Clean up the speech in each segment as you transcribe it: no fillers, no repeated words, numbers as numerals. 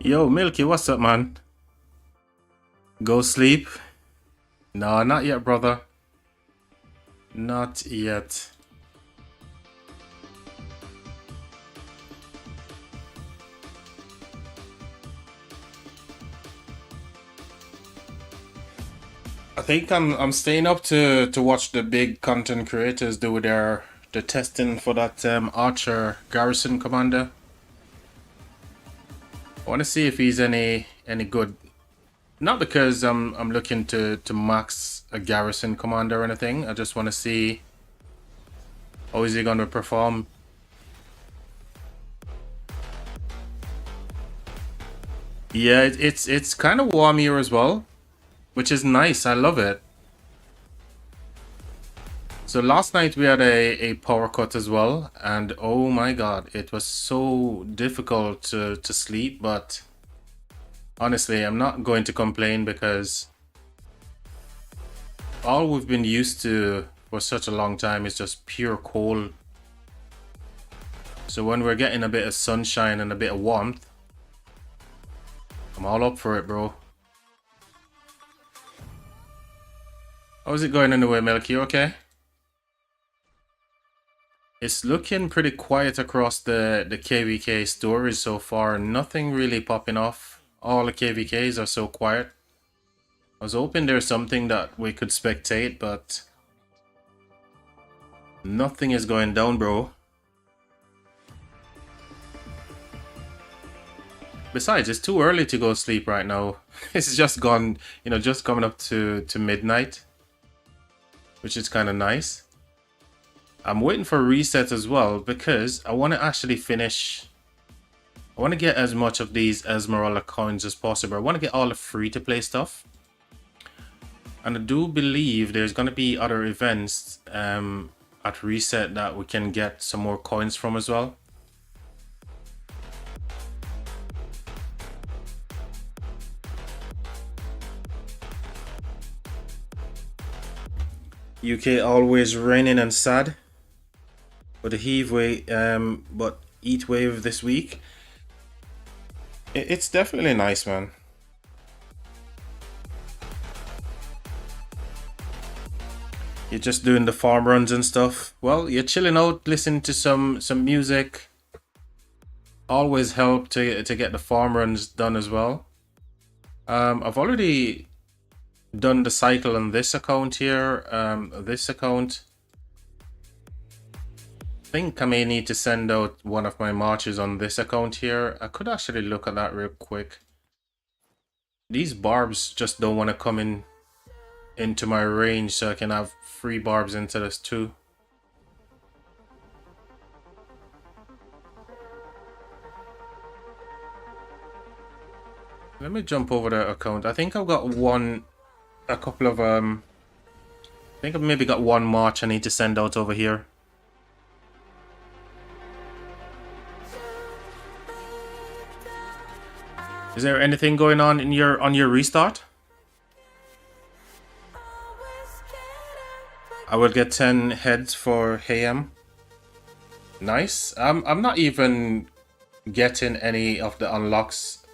Yo, Milky, what's up, man? Go sleep? No, not yet, brother. Not yet. I think I'm staying up to watch the big content creators do the testing for that Archer Garrison Commander. I want to see if he's any good. Not because I'm looking to max a Garrison Commander or anything. I just want to see how is he going to perform. Yeah, it's kind of warm here as well, which is nice. I love it. So last night we had a power cut as well, and oh my god, it was so difficult to sleep, but Honestly, I'm not going to complain because all we've been used to for such a long time is just pure cold. So when we're getting a bit of sunshine and a bit of warmth, I'm all up for it, bro. How's it going anyway, Milk? You okay? It's looking pretty quiet across the KVK stories so far. Nothing really popping off. All the KVKs are so quiet. I was hoping there's something that we could spectate, but nothing is going down, bro. Besides, it's too early to go sleep right now. It's just gone, you know, just coming up to midnight, which is kind of nice. I'm waiting for resets as well because I want to actually finish. I want to get as much of these Esmeralda coins as possible. I want to get all the free-to-play stuff. And I do believe there's going to be other events at reset that we can get some more coins from as well. UK always raining and sad. But the heat wave this week. It's definitely nice, man. You're just doing the farm runs and stuff. Well, you're chilling out, listening to some music. Always help to get the farm runs done as well. I've already done the cycle on this account here. This account. I think I may need to send out one of my marches on this account here. I could actually look at that real quick. These barbs just don't want to come into my range, so I can have free barbs into this too. Let me jump over the account. I think I've got I think I've maybe got one march I need to send out over here. Is there anything going on in on your restart? I will get 10 heads for Hayam. Nice. I'm not even getting any of the unlocks.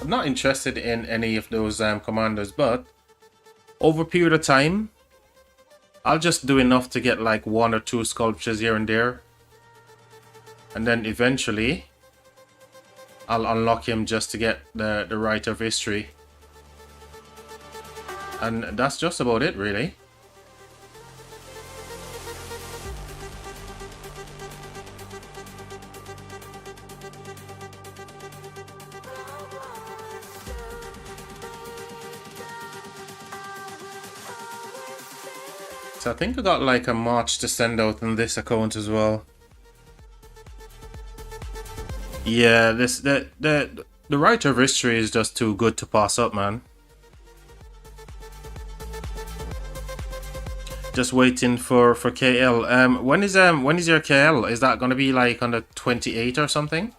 I'm not interested in any of those commanders, but over a period of time, I'll just do enough to get like 1 or 2 sculptures here and there. And then eventually, I'll unlock him just to get the Rite of History. And that's just about it, really. So I think I got like a march to send out on this account as well. Yeah, the Rite of History is just too good to pass up, man. Just waiting for KL. When is your KL? Is that gonna be like on the 28th or something?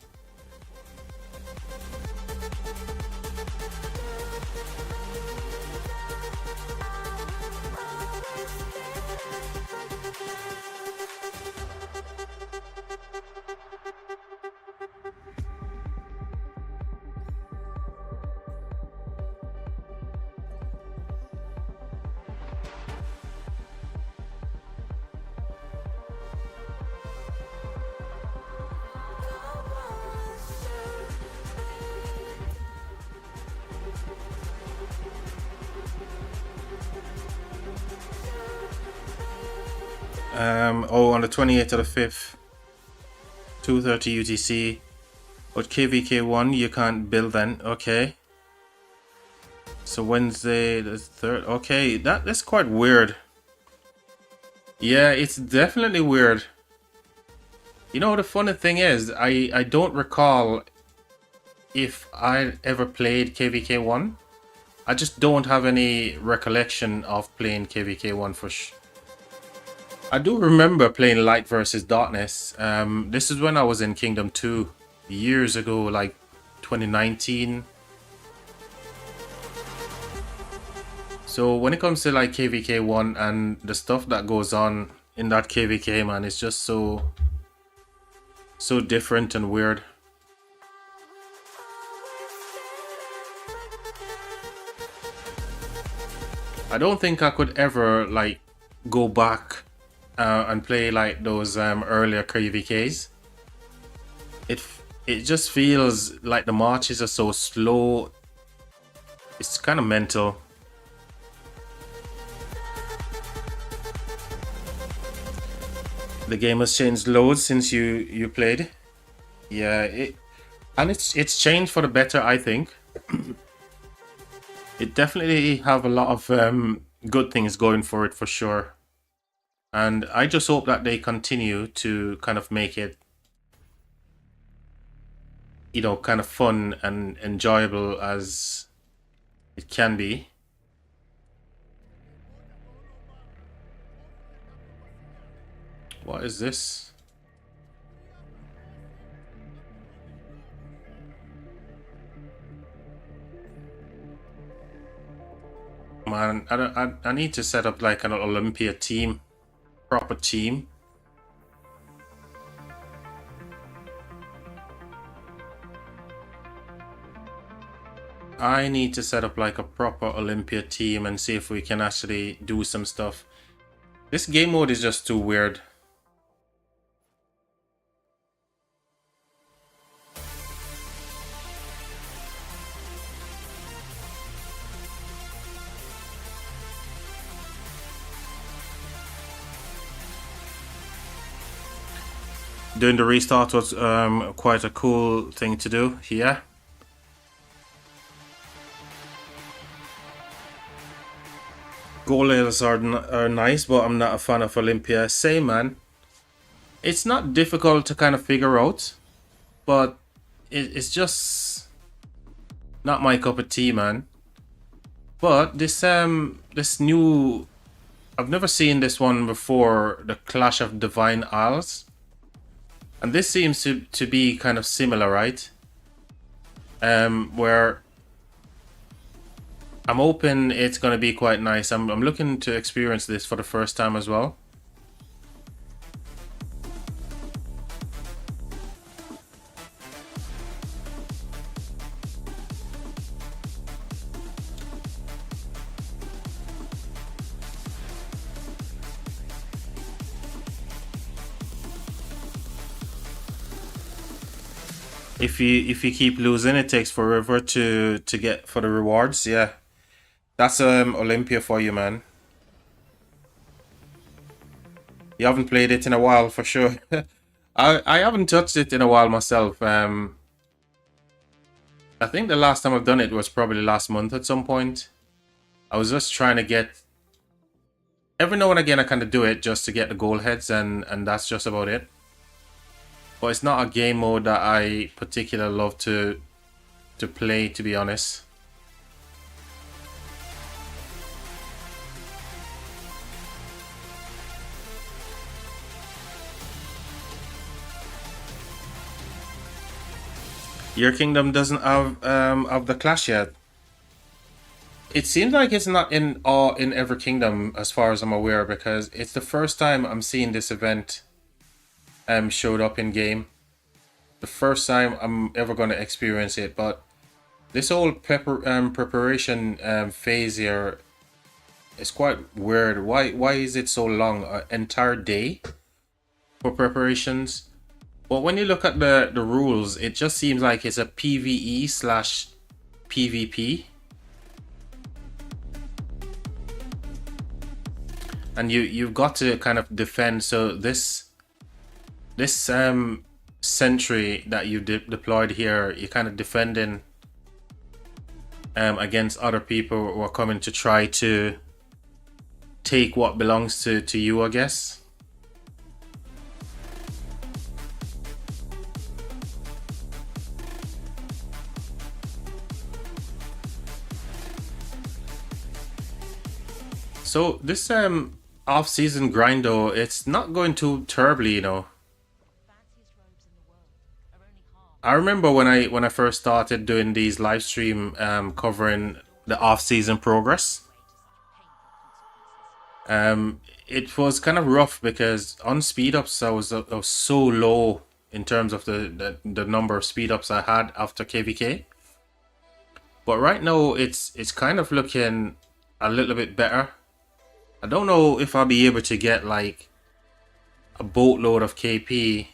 Oh, on the 28th of the 5th, 2:30 UTC. But KVK1, you can't build then. Okay. So Wednesday the 3rd. Okay, that's quite weird. Yeah, it's definitely weird. You know, the funny thing is, I don't recall if I ever played KVK1. I just don't have any recollection of playing KVK1 for I do remember playing Light versus Darkness. This is when I was in Kingdom 2 years ago, like 2019. So when it comes to like KVK 1 and the stuff that goes on in that KVK, man, it's just so different and weird. I don't think I could ever like go back and play like those earlier KVKs. It just feels like the marches are so slow. It's kind of mental. The game has changed loads since you played. Yeah, it's changed for the better, I think. It definitely have a lot of good things going for it for sure. And I just hope that they continue to kind of make it, you know, kind of fun and enjoyable as it can be. What is this? Man, I need to set up like an Olympia team, proper team. I need to set up like a proper Olympia team and see if we can actually do some stuff. This game mode is just too weird. Doing the restart was quite a cool thing to do here. Goal layers are nice, but I'm not a fan of Olympia. Same, man. It's not difficult to kind of figure out, but it's just not my cup of tea, man. But this new, I've never seen this one before, the Clash of Divine Isles. And this seems to be kind of similar, right? Where I'm hoping it's gonna be quite nice. I'm looking to experience this for the first time as well. If you keep losing, it takes forever to get for the rewards. Yeah, that's Olympia for you, man. You haven't played it in a while for sure. I haven't touched it in a while myself. I think the last time I've done it was probably last month at some point. I was just trying to get. Every now and again, I kind of do it just to get the goal heads, and that's just about it. But it's not a game mode that I particularly love to play, to be honest. Your kingdom doesn't have the clash yet. It seems like it's not in every kingdom as far as I'm aware, because it's the first time I'm seeing this event showed up in game. The first time I'm ever going to experience it, but this whole preparation phase here is quite weird. Why is it so long? An entire day for preparations? But when you look at the rules, it just seems like it's a PvE slash PvP. And you've got to kind of defend. So this sentry that you deployed here, you're kind of defending against other people who are coming to try to take what belongs to you, I guess. So this off-season grind though, it's not going too terribly, you know. I remember when I first started doing these live stream covering the off-season progress. It was kind of rough because on speed ups I was so low in terms of the number of speed ups I had after KVK. But right now it's kind of looking a little bit better. I don't know if I'll be able to get like a boatload of KP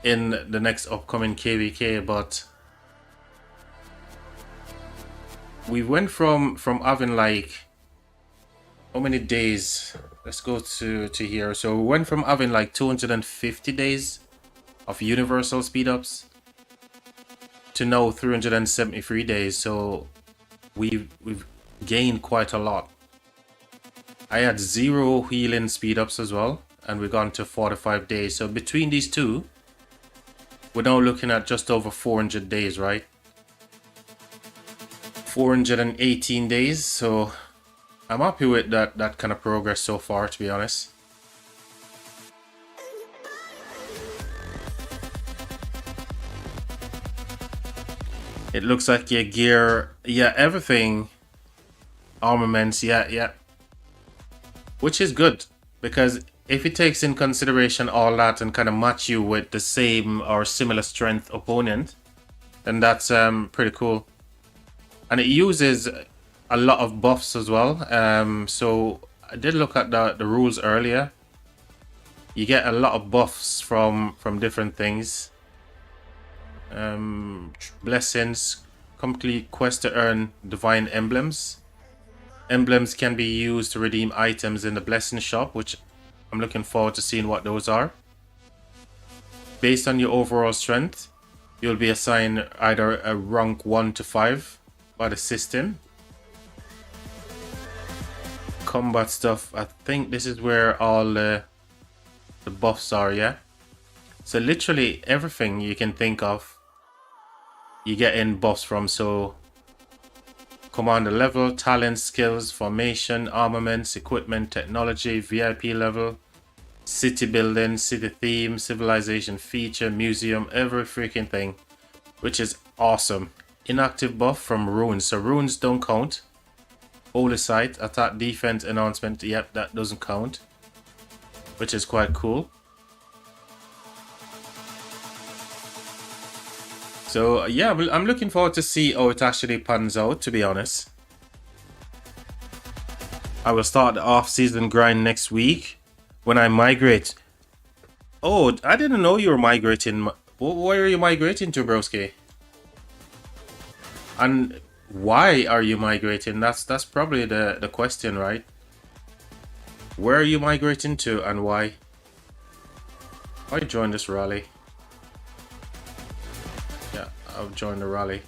in the next upcoming KVK, but we went from having like how many days? Let's go to here. So we went from having like 250 days of universal speed ups to now 373 days. So we've gained quite a lot. I had 0 healing speed ups as well, and we've gone to 45 days. So between these two, we're now looking at just over 400 days, right? 418 days. So I'm happy with that kind of progress so far, to be honest. It looks like your gear, yeah, everything, armaments, yeah. Which is good, because if it takes in consideration all that and kind of match you with the same or similar strength opponent, then that's pretty cool. And it uses a lot of buffs as well. So I did look at the rules earlier. You get a lot of buffs from different things. Blessings, complete quest to earn divine emblems. Emblems can be used to redeem items in the blessing shop, which I'm looking forward to seeing what those are. Based on your overall strength, you'll be assigned either a rank 1 to 5 by the system. Combat stuff, I think this is where all the buffs are, yeah? So literally everything you can think of, you get in buffs from. So commander level, talent, skills, formation, armaments, equipment, technology, VIP level, city building, city theme, civilization feature, museum, every freaking thing, which is awesome. Inactive buff from runes, so runes don't count. Holy site, attack, defense, enhancement, yep, that doesn't count, which is quite cool. So yeah, I'm looking forward to see how it actually pans out, to be honest. I will start the off-season grind next week when I migrate. Oh, I didn't know you were migrating. Where are you migrating to, broski? And why are you migrating? That's probably the question, right? Where are you migrating to and why? Why join this rally? Yeah, I'll join the rally.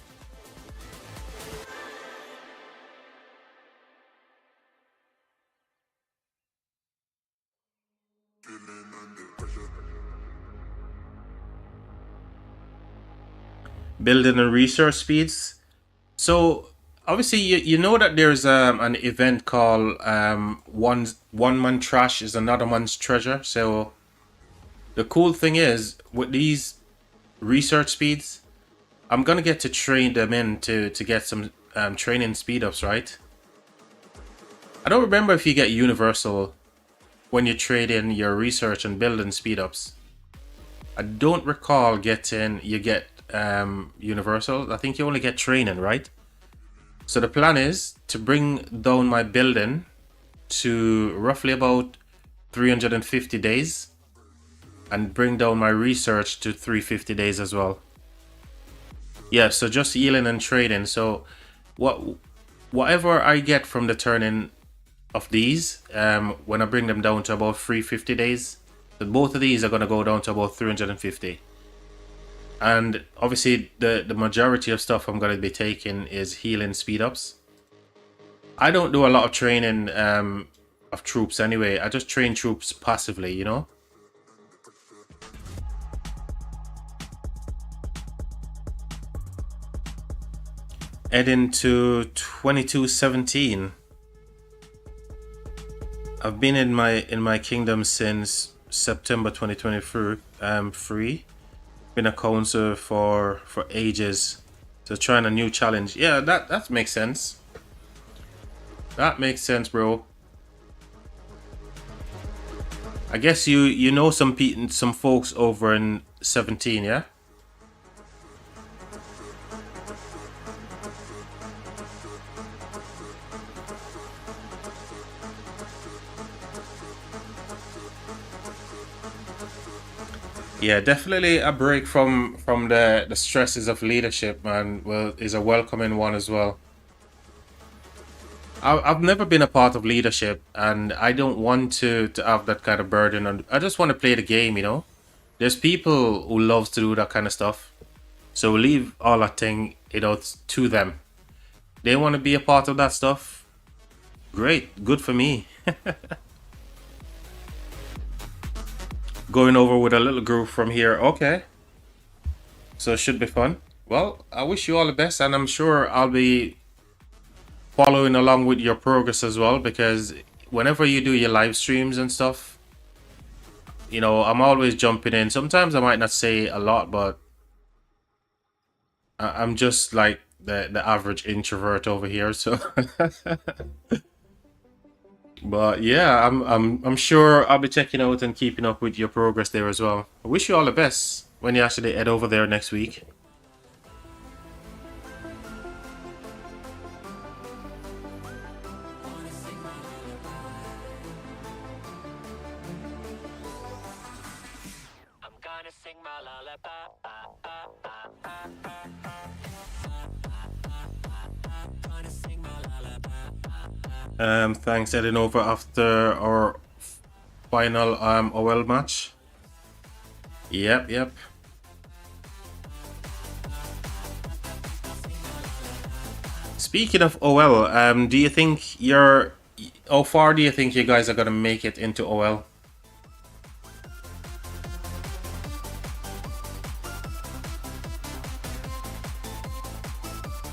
Building and research speeds. So obviously you know that there's an event called one man trash is another man's treasure. So the cool thing is with these research speeds, I'm gonna get to train them in to get some training speed ups, right? I don't remember if you get universal when you trade in your research and building speed ups. I don't recall getting you get universal. I think you only get training, right? So the plan is to bring down my building to roughly about 350 days and bring down my research to 350 days as well. Yeah, so just healing and trading. So whatever I get from the turning of these, when I bring them down to about 350 days, both of these are going to go down to about 350. And obviously the majority of stuff I'm going to be taking is healing speed ups. I don't do a lot of training of troops anyway. I just train troops passively, you know? Heading to 2217. I've been in my kingdom since September 2023. Been a council for ages. So trying a new challenge. Yeah, that makes sense. That makes sense, bro. I guess you know some folks over in 17, yeah? Yeah, definitely a break from the stresses of leadership, man. Well, is a welcoming one as well. I've never been a part of leadership, and I don't want to have that kind of burden. And I just want to play the game, you know. There's people who loves to do that kind of stuff, so we leave all that thing, you know, to them. They want to be a part of that stuff. Great, good for me. Going over with a little group from here. Okay, so it should be fun. Well, I wish you all the best, and I'm sure I'll be following along with your progress as well, because whenever you do your live streams and stuff, you know, I'm always jumping in. Sometimes I might not say a lot, but I'm just like the average introvert over here, so but yeah, I'm sure I'll be checking out and keeping up with your progress there as well. I wish you all the best when you actually head over there next week. Thanks, heading over after our final OL match. Yep, yep. Speaking of OL, do you think you're how far do you think you guys are gonna make it into OL?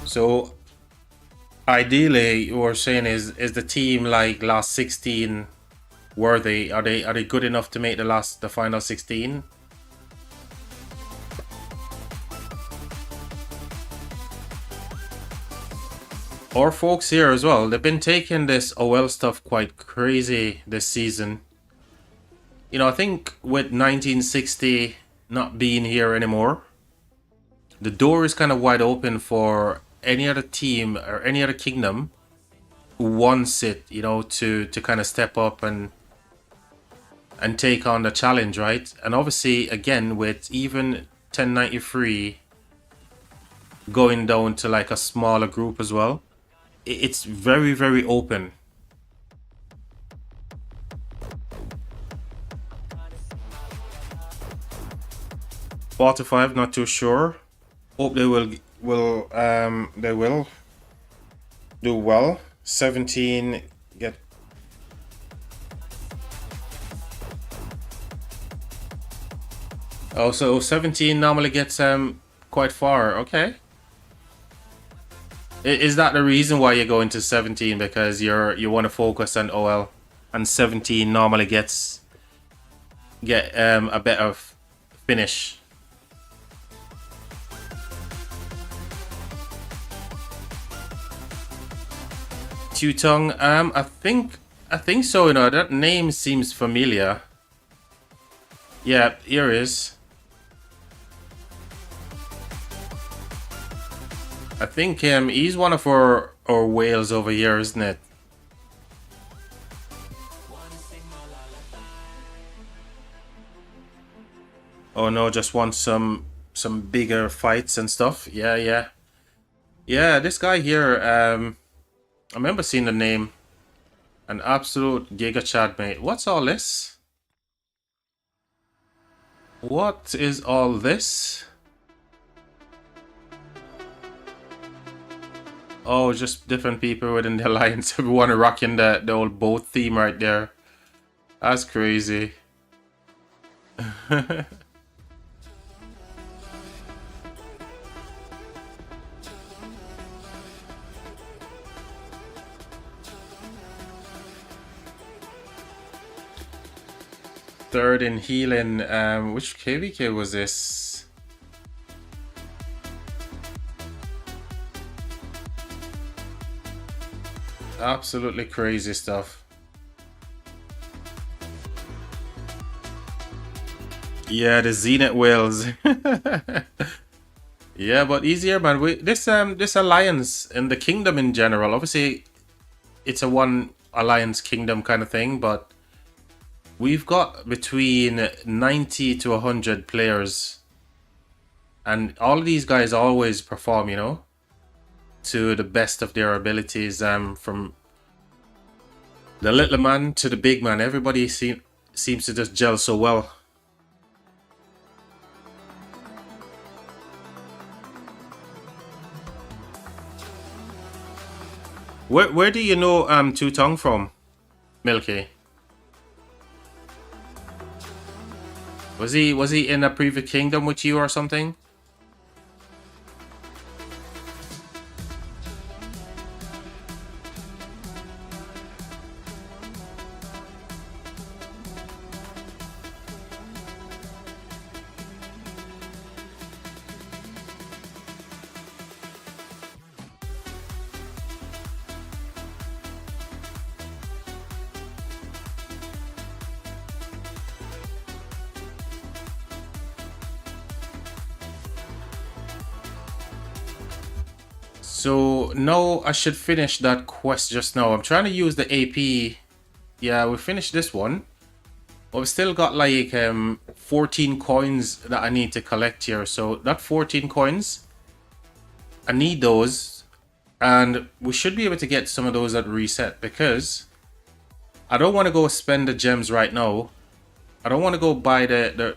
So ideally, you were saying is the team like last 16 worthy? Are they good enough to make the final 16? Our folks here as well, they've been taking this OL stuff quite crazy this season. You know, I think with 1960 not being here anymore, the door is kind of wide open for any other team or any other kingdom who wants it, you know, to kind of step up and take on the challenge, right? And obviously, again, with even 1093 going down to like a smaller group as well, it's very, very open. Four to five, not too sure. Hope they will do well. 17 get. Oh, so 17 normally gets quite far. Okay. Is that the reason why you're going to 17? Because you want to focus on OL, and 17 normally get a better finish. Tutong, I think so. You know, that name seems familiar. Yeah, here is. I think he's one of our whales over here, isn't it? Oh no, just want some bigger fights and stuff. Yeah, yeah. Yeah, this guy here, I remember seeing the name. An absolute Giga Chad, mate. What's all this? What is all this? Oh, just different people within the alliance. Everyone rocking the old boat theme right there. That's crazy. Third in healing. Which KVK was this? Absolutely crazy stuff. Yeah, the Zenith whales. Yeah, but easier, man. This alliance and the kingdom in general. Obviously, it's a one alliance kingdom kind of thing, but we've got between 90 to 100 players, and all of these guys always perform, to the best of their abilities. From the little man to the big man, everybody seems to just gel so well. Where do you know Tutong from, Milky? Was he in a previous kingdom with you or something? So no, I should finish that quest just now. I'm trying to use the AP. Yeah, we finished this one. But we've still got like 14 coins that I need to collect here. So that 14 coins, I need those. And we should be able to get some of those at reset, because I don't want to go spend the gems right now. I don't want to go buy the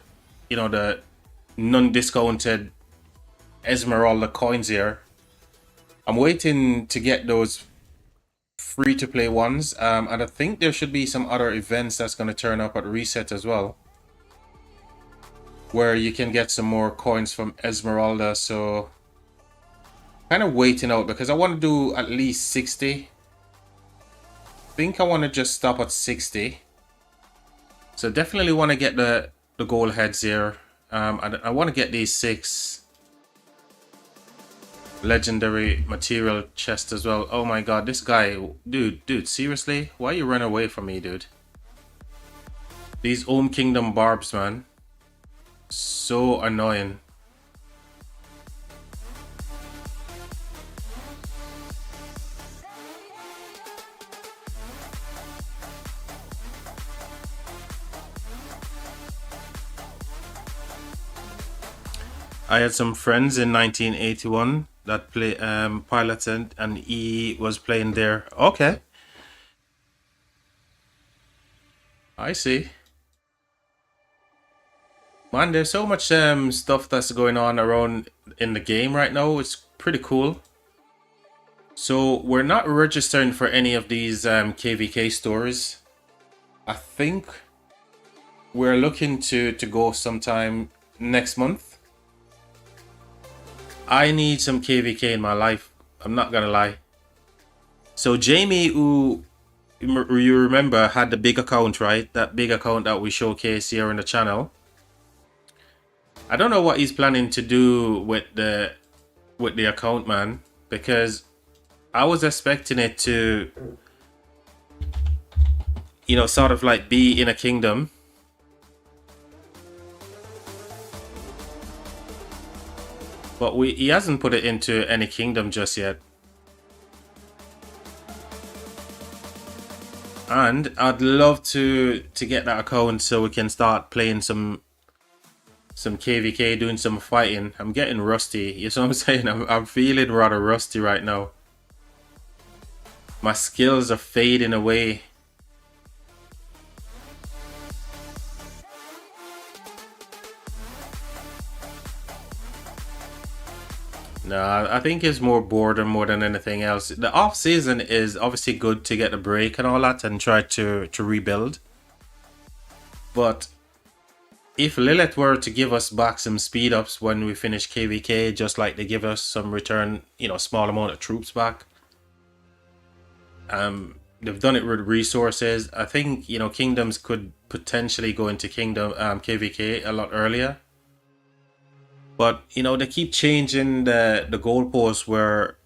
non-discounted Esmeralda coins here. I'm waiting to get those free-to-play ones, and I think there should be some other events that's going to turn up at reset as well, where you can get some more coins from Esmeralda. So kind of waiting out, because I want to do at least 60. I think I want to just stop at 60. So definitely want to get the gold heads here. I want to get these 6 legendary material chest as well. Oh my god, this guy, dude, seriously, why you run away from me, dude? These Ohm Kingdom barbs, man, so annoying. I had some friends in 1981 that play piloted, and he was playing there. Okay, I see. Man, there's so much stuff that's going on around in the game right now. It's pretty cool. So we're not registering for any of these KVK stores. I think we're looking to go sometime next month. I need some KVK in my life, I'm not gonna lie. So Jamie, who you remember had the big account, right? That big account that we showcase here on the channel. I don't know what he's planning to do with the account, man, because I was expecting it to, sort of like be in a kingdom. But he hasn't put it into any kingdom just yet. And I'd love to get that account so we can start playing some KVK, doing some fighting. I'm getting rusty. You know what I'm saying? I'm feeling rather rusty right now. My skills are fading away. No, I think it's more boredom more than anything else. The off season is obviously good to get a break and all that and try to rebuild. But if Lilith were to give us back some speed ups when we finish KVK, just like they give us some return, small amount of troops back. They've done it with resources. I think, kingdoms could potentially go into kingdom KVK a lot earlier. But, they keep changing the goalposts where,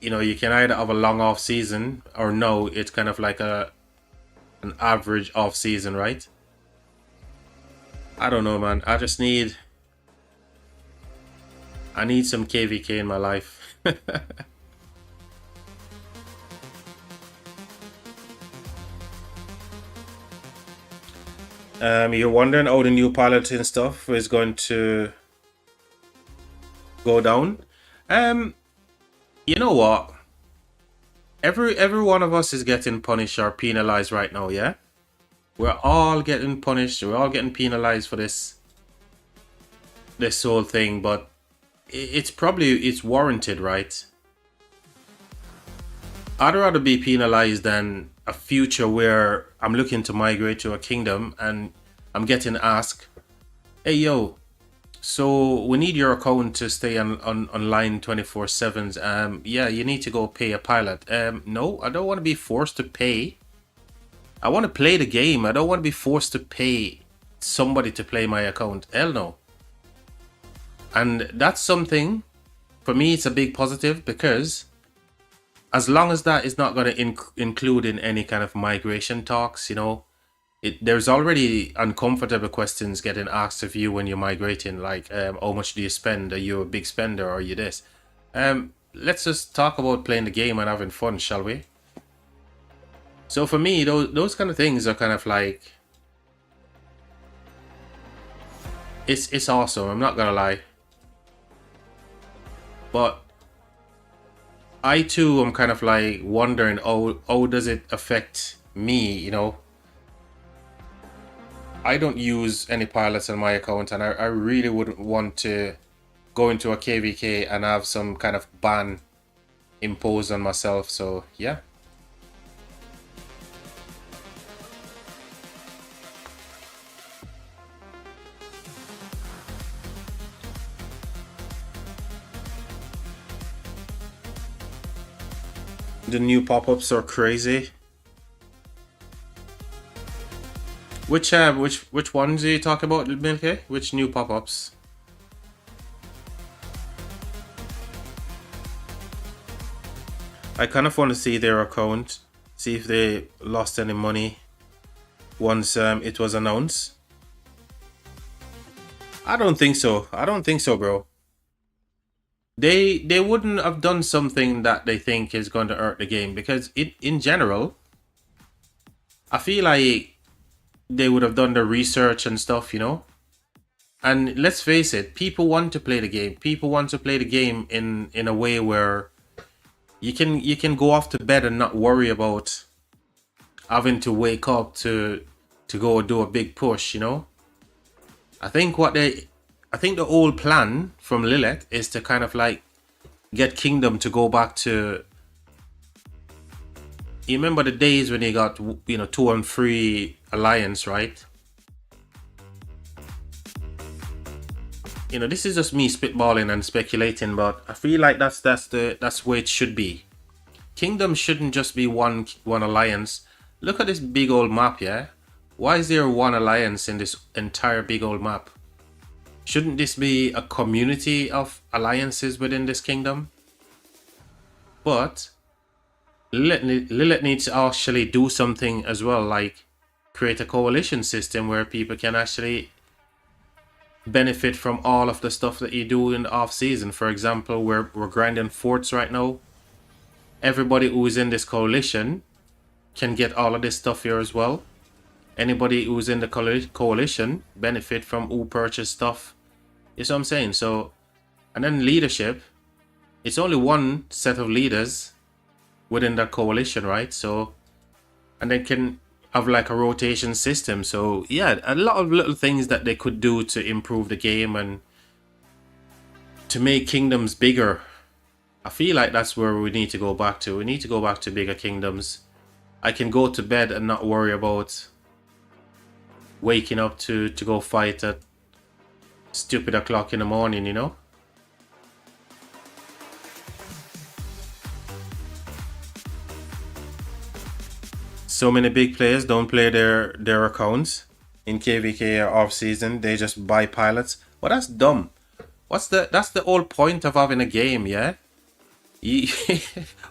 you can either have a long off season or no, it's kind of like an average off season, right? I don't know, man. I need some KVK in my life. You're wondering how the new piloting stuff is going to go down. Um, you know what? Every one of us is getting punished or penalized right now, yeah? We're all getting punished, we're all getting penalized for this whole thing, but it's warranted, right? I'd rather be penalized than a future where I'm looking to migrate to a kingdom and I'm getting asked, hey yo, so we need your account to stay on online 24/7. Yeah, you need to go pay a pilot. No, I don't want to be forced to pay. I want to play the game. I don't want to be forced to pay somebody to play my account. Hell no. And that's something, for me, it's a big positive because as long as that is not going to include in any kind of migration talks, you know, there's already uncomfortable questions getting asked of you when you're migrating, like how much do you spend? Are you a big spender or are you this? Let's just talk about playing the game and having fun, shall we? So for me, those kind of things are kind of like, it's awesome, I'm not gonna lie. But I too am kind of like wondering, how does it affect me, you know? I don't use any pilots on my account, and I really wouldn't want to go into a KVK and have some kind of ban imposed on myself. So yeah. The new pop-ups are crazy. Which ones do you talk about, Milky? Which new pop-ups? I kind of want to see their account, see if they lost any money once it was announced. I don't think so. I don't think so, bro. They wouldn't have done something that they think is going to hurt the game, because in general, I feel like they would have done the research and stuff, you know. And let's face it, people want to play the game. People want to play the game in a way where you can go off to bed and not worry about having to wake up to go do a big push, you know. I think the old plan from Lilith is to kind of like get Kingdom to go back to, you remember the days when you got, you know, 2 and 3 alliance, right? You know, this is just me spitballing and speculating, but I feel like that's where it should be. Kingdom shouldn't just be one alliance. Look at this big old map, yeah? Why is there one alliance in this entire big old map? Shouldn't this be a community of alliances within this kingdom? But Lilith needs to actually do something as well, like create a coalition system where people can actually benefit from all of the stuff that you do in the off season. For example, we're grinding forts right now. Everybody who is in this coalition can get all of this stuff here as well. Anybody who's in the coalition benefit from who purchased stuff. You see what I'm saying? So, and then leadership, it's only one set of leaders within that coalition, right? So, and they can have like a rotation system. So yeah, a lot of little things that they could do to improve the game and to make kingdoms bigger. I feel like that's where we need to go back to. We need to go back to bigger kingdoms. I can go to bed and not worry about waking up to go fight at stupid o'clock in the morning, you know? So many big players don't play their accounts in KVK or off season. They just buy pilots. Well, that's dumb. That's the whole point of having a game, yeah?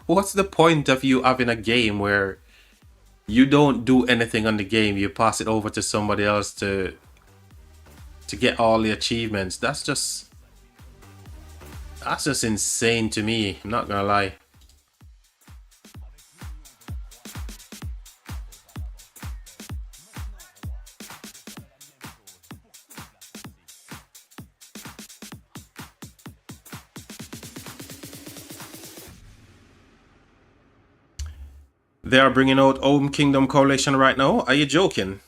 What's the point of you having a game where you don't do anything on the game? You pass it over to somebody else to to get all the achievements. That's just insane to me. I'm not gonna lie. They are bringing out Home Kingdom Coalition right now. Are you joking?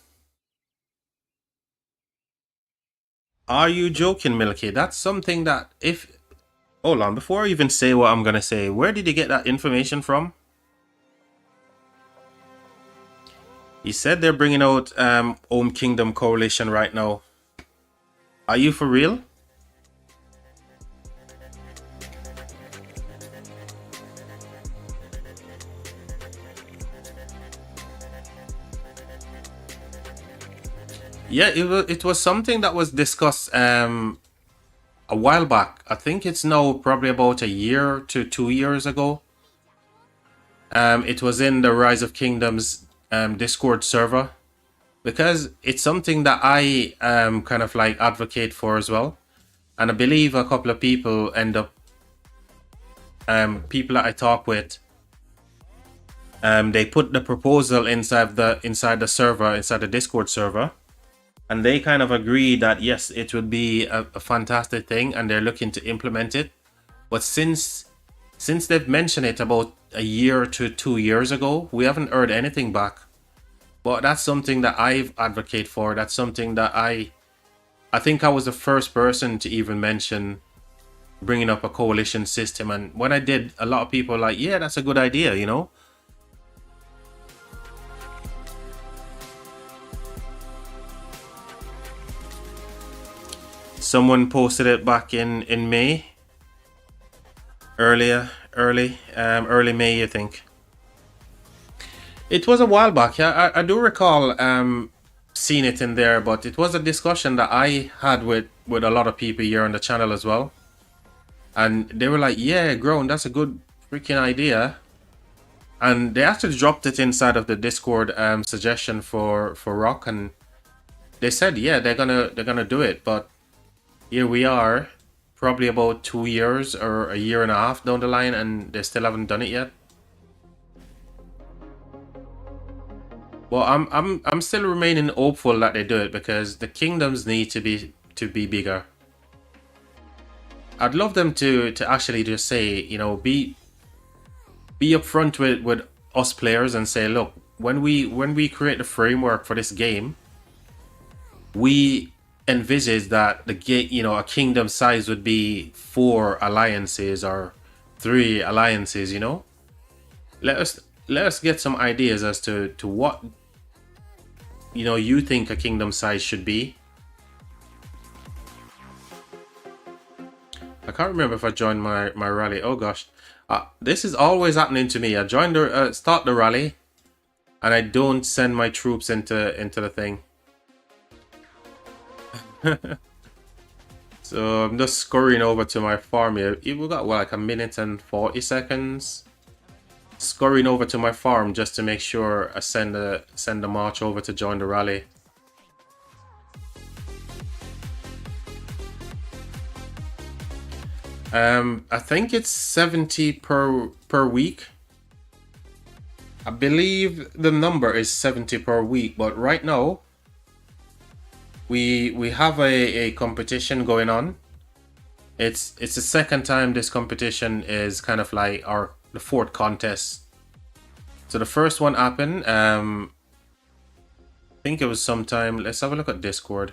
Are you joking, Milky? That's something that if... Hold on, before I even say what I'm gonna say, where did you get that information from? He said they're bringing out Home Kingdom Coalition right now. Are you for real? Yeah, it was something that was discussed a while back. I think it's now probably about a year to 2 years ago. It was in the Rise of Kingdoms Discord server, because it's something that I kind of like advocate for as well. And I believe a couple of people end up, people that I talk with, they put the proposal inside the server, inside the Discord server. And they kind of agree that yes, it would be a fantastic thing, and they're looking to implement it. But since they've mentioned it about a year to 2 years ago, we haven't heard anything back. But that's something that I've advocated for. That's something that I think I was the first person to even mention bringing up a coalition system. And when I did, a lot of people were like, yeah, that's a good idea, you know? Someone posted it back in May, early May, I think. It was a while back. Yeah, I do recall seeing it in there, but it was a discussion that I had with a lot of people here on the channel as well, and they were like, "Yeah, Grown, that's a good freaking idea." And they actually dropped it inside of the Discord suggestion for Rock, and they said, "Yeah, they're gonna do it." But here we are, probably about 2 years or a year and a half down the line, and they still haven't done it yet. Well, I'm still remaining hopeful that they do it, because the kingdoms need to be bigger. I'd love them to actually just say, you know, be upfront with us players and say, look, when we create the framework for this game, we envisage that the game, you know, a kingdom size would be 4 alliances or 3 alliances, you know. Let us get some ideas as to what, you know, you think a kingdom size should be. I can't remember if I joined my rally. Oh gosh, this is always happening to me. I joined the start the rally, and I don't send my troops into the thing. So I'm just scurrying over to my farm here. We've got like 1 minute and 40 seconds. Scurrying over to my farm just to make sure I send the march over to join the rally. I think it's 70 per week. I believe the number is 70 per week, but right now we have a competition going on. It's the second time this competition is kind of like the 4th contest. So the first one happened, I think it was sometime. Let's have a look at Discord.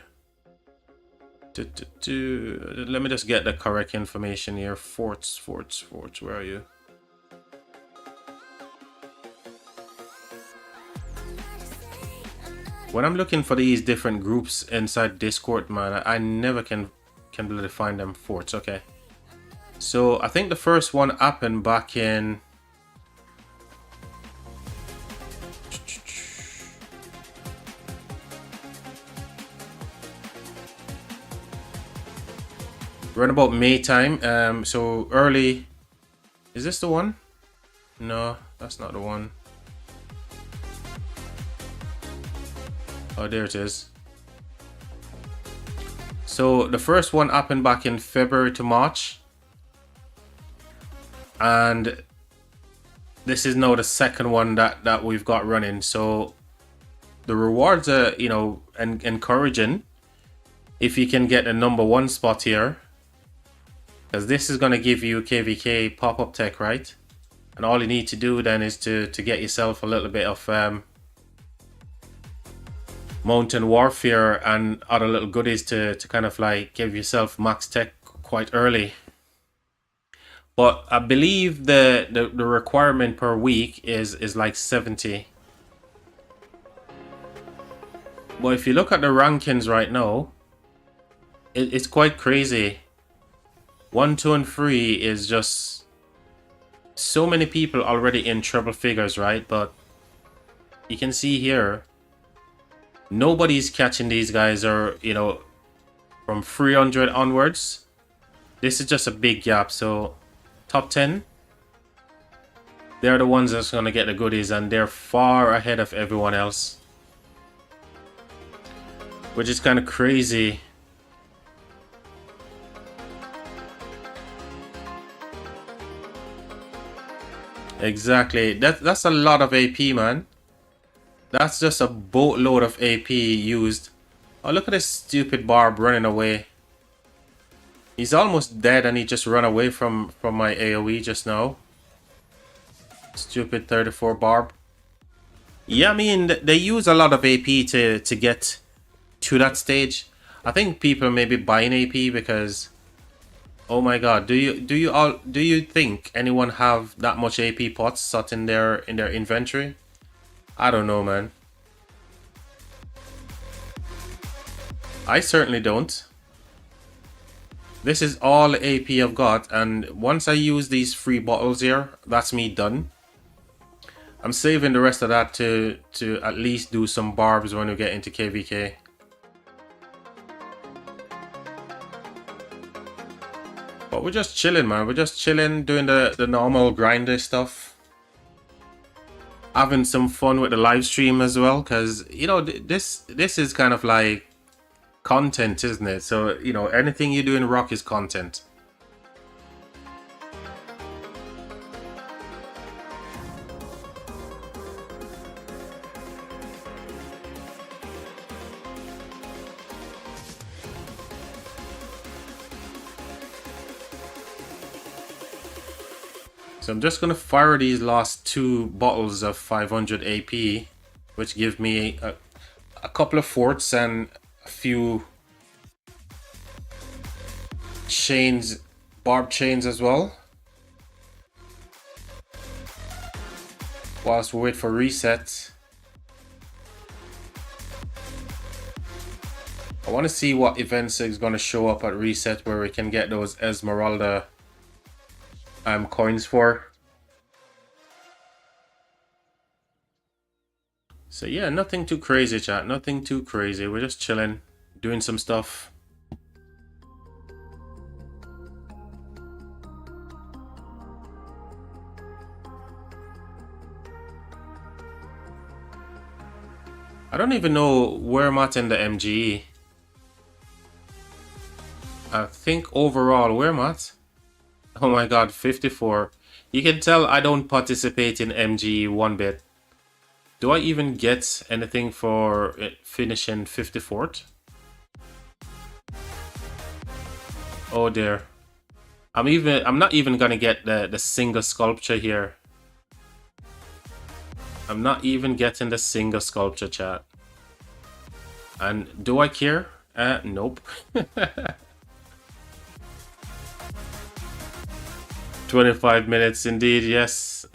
Let me just get the correct information here. Forts, where are you? When I'm looking for these different groups inside Discord, man, I never can really find them. Forts, okay. So I think the first one happened back in... around about May time. So early... Is this the one? No, that's not the one. Oh, there it is. So the first one happened back in February to March, and this is now the second one that we've got running. So the rewards are, you know, encouraging if you can get a #1 spot here, because this is going to give you KVK pop-up tech, right? And all you need to do then is to get yourself a little bit of mountain warfare and other little goodies to kind of like give yourself max tech quite early. But I believe the requirement per week is like 70. But if you look at the rankings right now, it's quite crazy. 1, 2, and 3 is just so many people already in triple figures, right? But you can see here, nobody's catching these guys, or, you know, from 300 onwards. This is just a big gap. So top 10, they're the ones that's going to get the goodies, and they're far ahead of everyone else, which is kind of crazy. Exactly. That's a lot of AP, man. That's just a boatload of AP used. Oh, look at this stupid Barb running away. He's almost dead and he just ran away from my AoE just now. Stupid 34 Barb. Yeah, I mean, they use a lot of AP to get to that stage. I think people may be buying AP because, oh my god, do you think anyone have that much AP pots sat in their inventory? I don't know, man. I certainly don't. This is all AP I've got, and once I use these 3 bottles here, that's me done. I'm saving the rest of that to at least do some barbs when we get into KVK. But we're just chilling, man. We're just chilling, doing the normal grinder stuff. Having some fun with the live stream as well, because, you know, this is kind of like content, isn't it? So, you know, anything you do in Rock is content. So I'm just going to fire these last 2 bottles of 500 AP, which give me a couple of forts and a few chains, barb chains as well. Whilst we wait for reset. I want to see what events is going to show up at reset where we can get those Esmeralda coins for. So yeah, nothing too crazy, chat. Nothing too crazy. We're just chilling, doing some stuff. I don't even know where I'm at in the MGE. I think overall, where am I at? Oh my god, 54. You can tell I don't participate in MGE one bit. Do I even get anything for finishing 54th? Oh dear. I'm not even gonna get the single sculpture here. I'm not even getting the single sculpture, chat. And do I care? Nope. 25 minutes indeed, yes.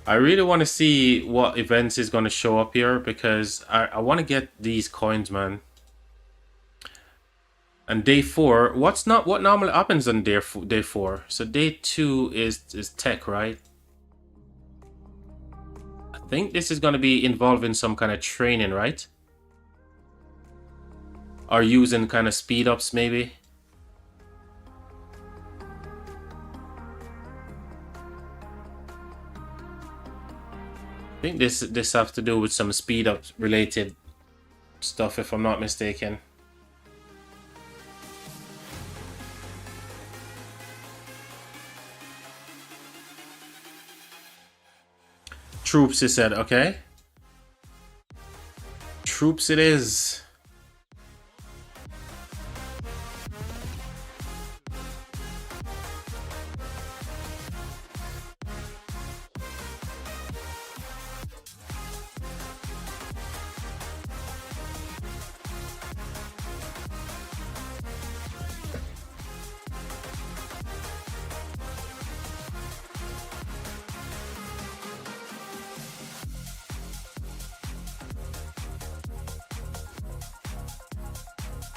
I really want to see what events is going to show up here, because I want to get these coins, man. And day 4, what normally happens on day 4? So day 2 is tech, right? I think this is going to be involving some kind of training, right? Or using kind of speed ups, maybe. I think this have to do with some speed up related stuff, if I'm not mistaken. Troops, he said. Okay. Troops it is.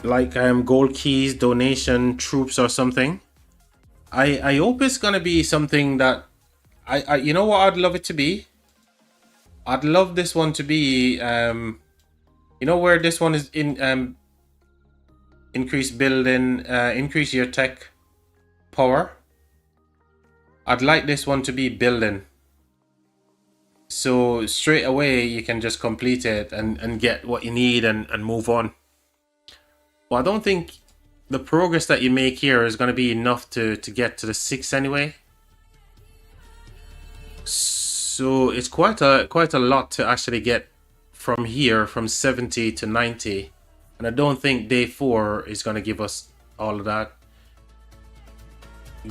Like gold keys, donation, troops or something. I hope it's gonna be something that I you know what I'd love it to be? I'd love this one to be you know where this one is in increase building, increase your tech power. I'd like this one to be building. So straight away you can just complete it and get what you need and move on. Well, I don't think the progress that you make here is going to be enough to get to the 6 anyway. So it's quite a lot to actually get from here, from 70 to 90. And I don't think day 4 is going to give us all of that.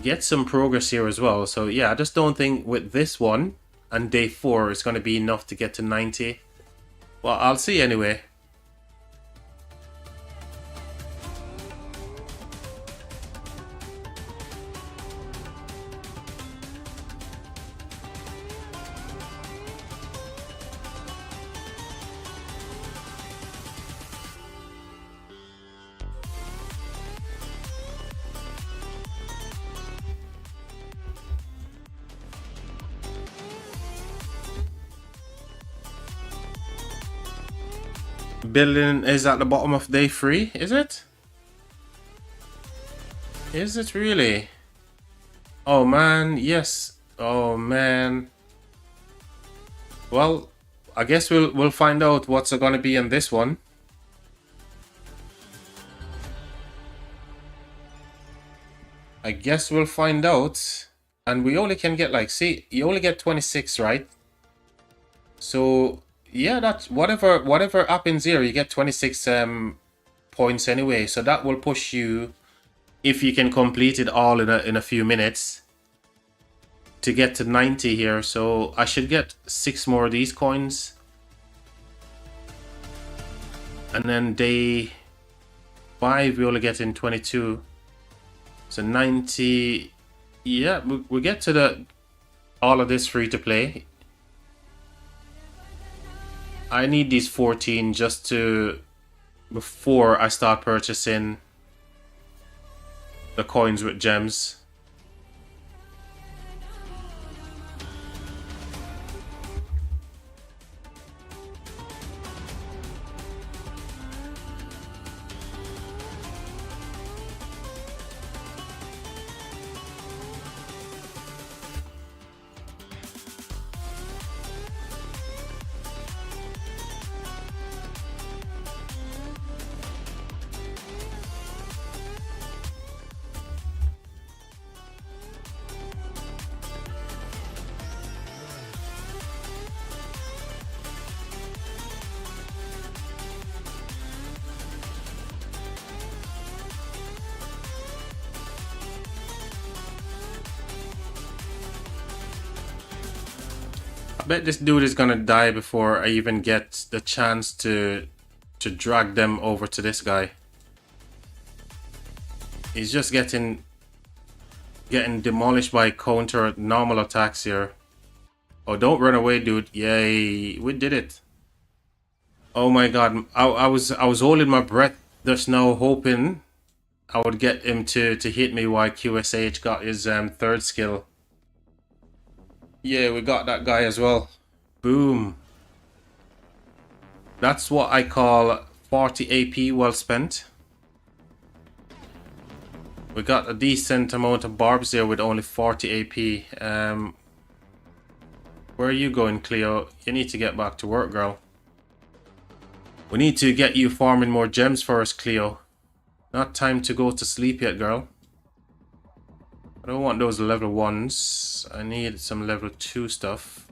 Get some progress here as well. So yeah, I just don't think with this one and day 4 is going to be enough to get to 90. Well, I'll see anyway. Building is at the bottom of day 3, is it? Is it really? Oh man, yes. Oh man. Well, I guess we'll find out what's gonna be in this one. I guess we'll find out. And we only can get like, see, you only get 26, right? So yeah, that's whatever happens here, you get 26 points anyway. So that will push you, if you can complete it all in a few minutes, to get to 90 here. So I should get 6 more of these coins. And then day 5 we only get in 22. So 90. Yeah, we get to all of this free to play. I need these 14 just to, before I start purchasing the coins with gems. I bet this dude is gonna die before I even get the chance to drag them over to this guy. He's just getting demolished by counter normal attacks here. Oh, don't run away, dude. Yay, we did it. Oh my god, I was holding my breath just now, hoping I would get him to hit me while QSH got his 3rd skill. Yeah, we got that guy as well. Boom. That's what I call 40 AP well spent. We got a decent amount of barbs there with only 40 AP. Where are you going, Cleo? You need to get back to work, girl. We need to get you farming more gems first, Cleo. Not time to go to sleep yet, girl. I don't want those level 1s. I need some level 2 stuff.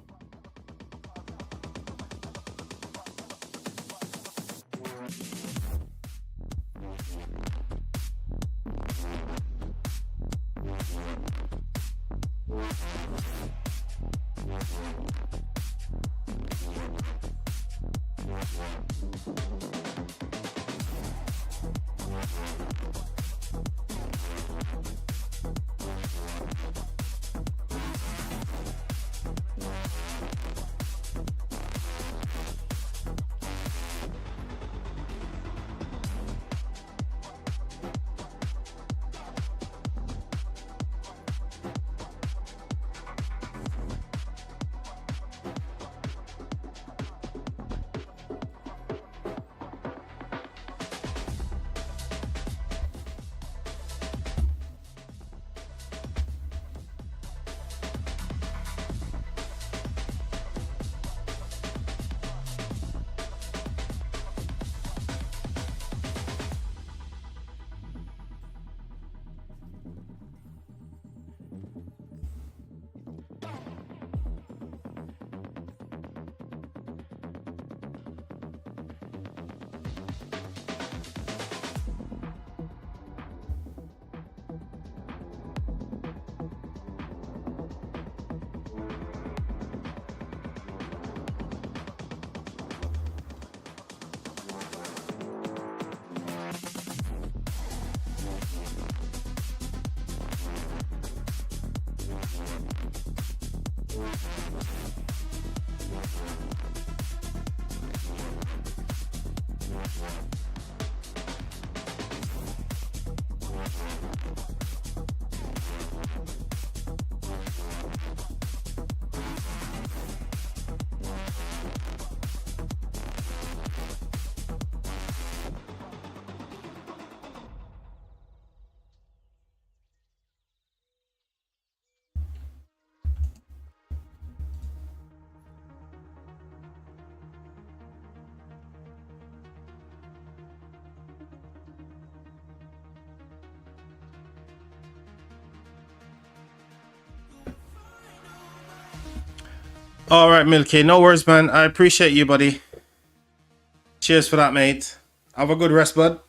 All right, Milky. No worries, man. I appreciate you, buddy. Cheers for that, mate. Have a good rest, bud.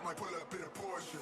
Might pull up in a Porsche.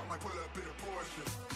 Might pull up in a Porsche.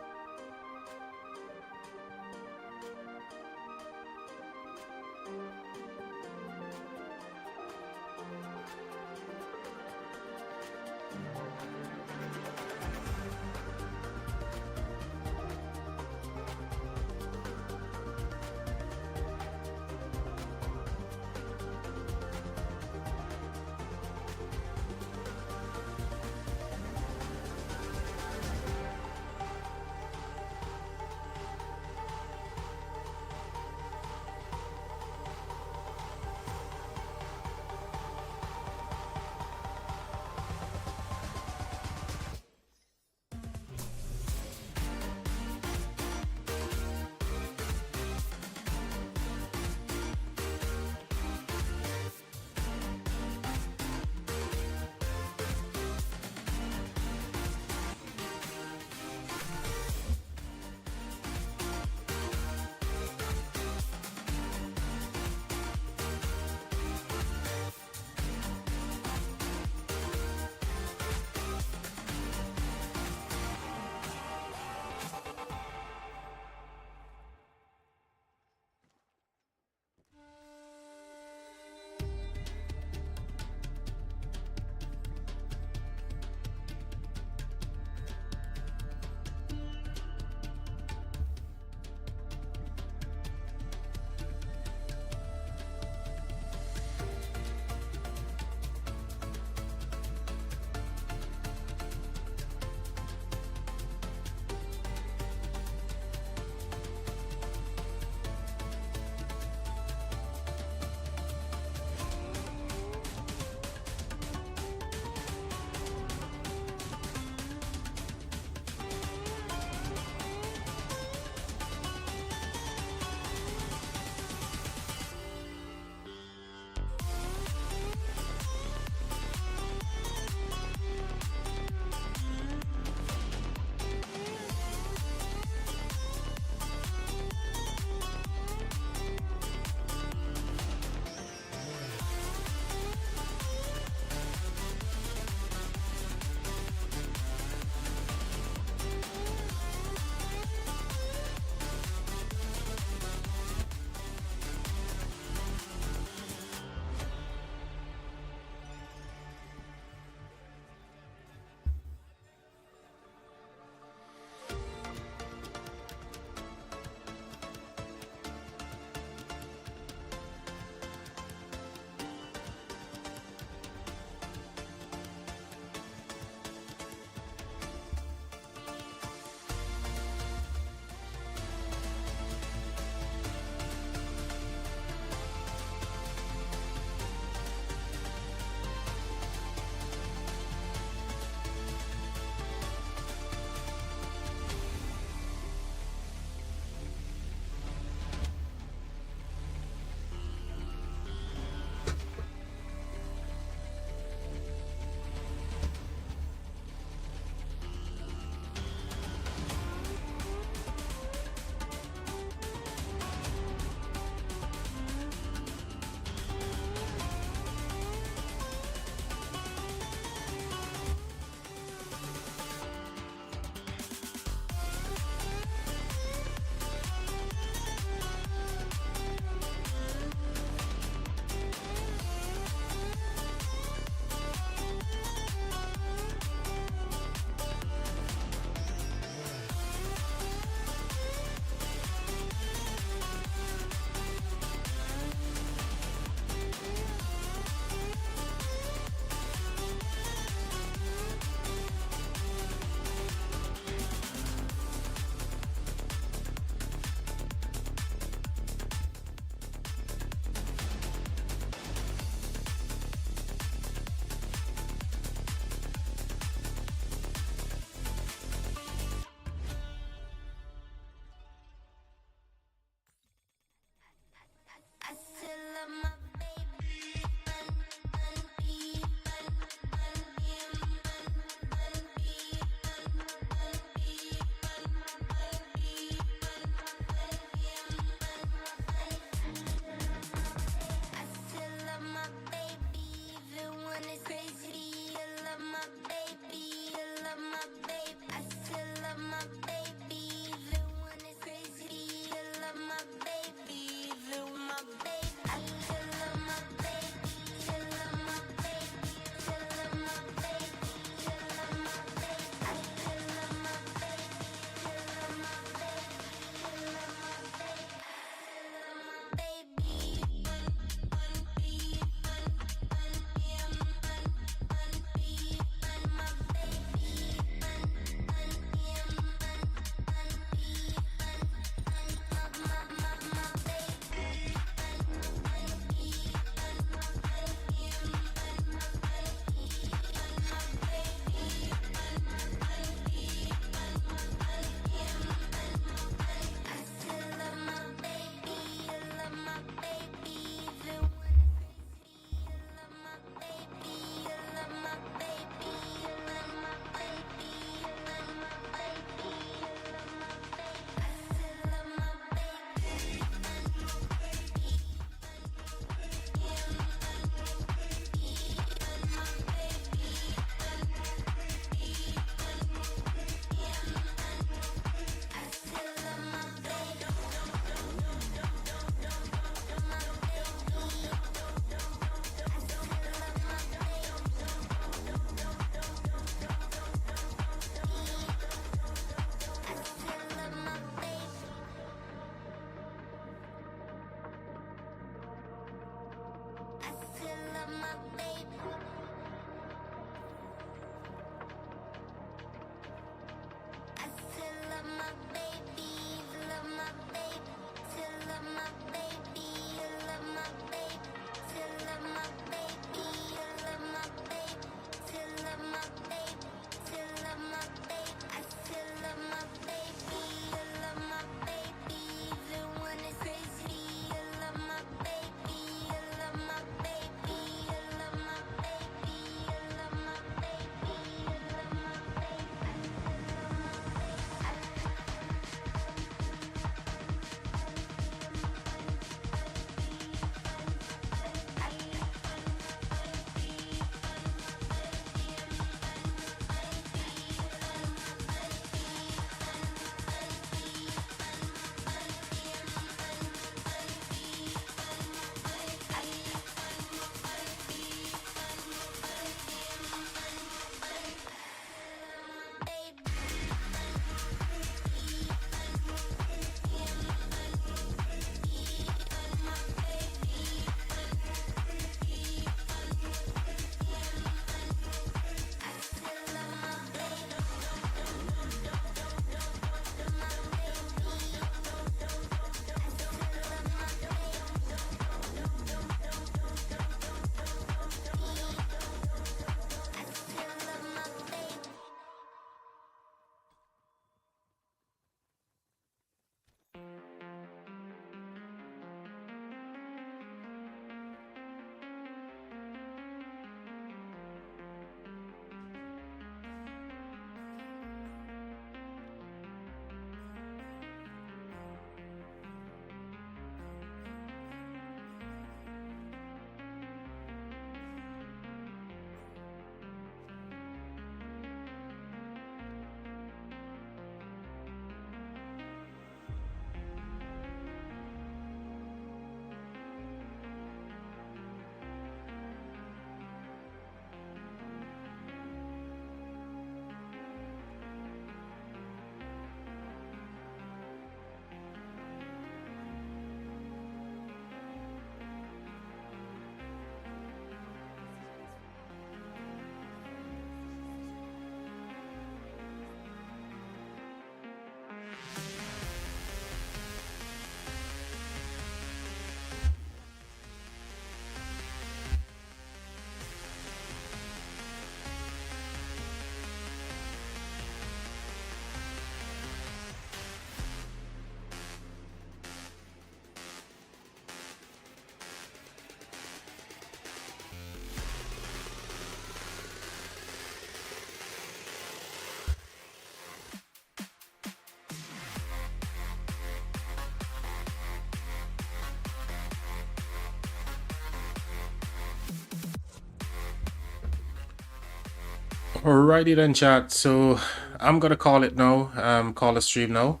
Alrighty then, chat. So I'm gonna call it now. Call the stream now.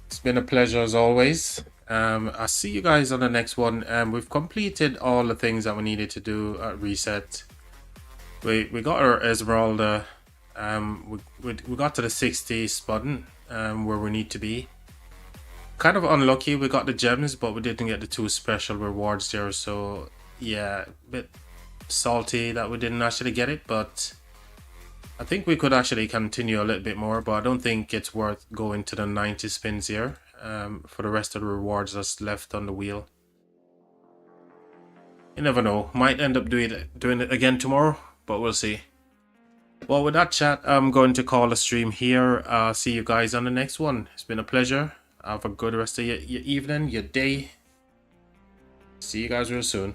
It's been a pleasure as always. I'll see you guys on the next one. We've completed all the things that we needed to do at reset. We got our Esmeralda. We got to the 60 button where we need to be. Kind of unlucky. We got the gems, but we didn't get the 2 special rewards there. So yeah, a bit salty that we didn't actually get it, but I think we could actually continue a little bit more, but I don't think it's worth going to the 90 spins here for the rest of the rewards that's left on the wheel. You never know, might end up doing it again tomorrow, but we'll see. Well, with that, chat, I'm going to call the stream here. See you guys on the next one. It's been a pleasure. Have a good rest of your evening, your day. See you guys real soon.